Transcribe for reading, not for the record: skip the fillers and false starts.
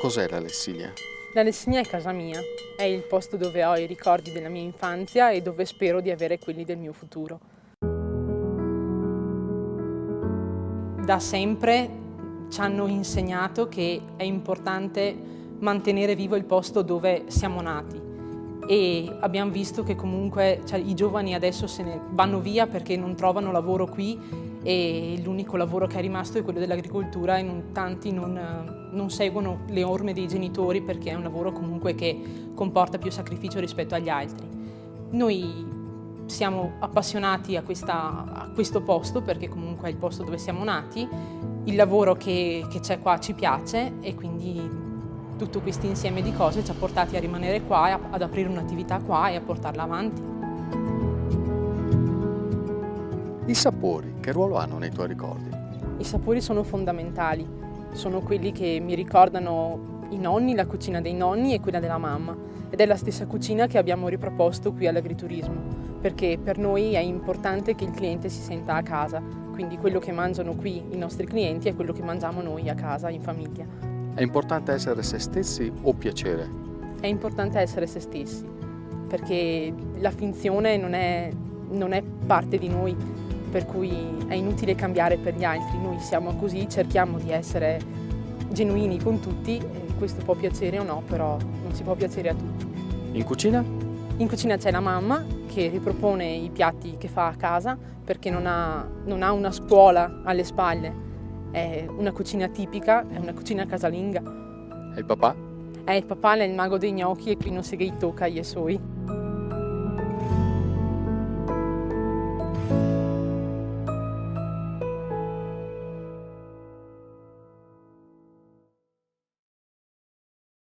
Cos'è la Lessinia? La Lessinia è casa mia, è il posto dove ho i ricordi della mia infanzia e dove spero di avere quelli del mio futuro. Da sempre ci hanno insegnato che è importante mantenere vivo il posto dove siamo nati e abbiamo visto che comunque i giovani adesso se ne vanno via perché non trovano lavoro qui e l'unico lavoro che è rimasto è quello dell'agricoltura e tanti non seguono le orme dei genitori perché è un lavoro comunque che comporta più sacrificio rispetto agli altri. Noi siamo appassionati a questo posto perché comunque è il posto dove siamo nati, il lavoro che c'è qua ci piace e quindi tutto questo insieme di cose ci ha portati a rimanere qua, ad aprire un'attività qua e a portarla avanti. I sapori, che ruolo hanno nei tuoi ricordi? I sapori sono fondamentali, sono quelli che mi ricordano i nonni, la cucina dei nonni e quella della mamma. Ed è la stessa cucina che abbiamo riproposto qui all'agriturismo, perché per noi è importante che il cliente si senta a casa, quindi quello che mangiano qui i nostri clienti è quello che mangiamo noi a casa, in famiglia. È importante essere se stessi o piacere? È importante essere se stessi, perché la finzione non è parte di noi, per cui è inutile cambiare per gli altri. Noi siamo così, cerchiamo di essere genuini con tutti, e questo può piacere o no, però non si può piacere a tutti. In cucina? In cucina c'è la mamma che ripropone i piatti che fa a casa perché non ha una scuola alle spalle, è una cucina tipica, è una cucina casalinga. E il papà? Il papà è il mago dei gnocchi e qui non si tocca gli suoi.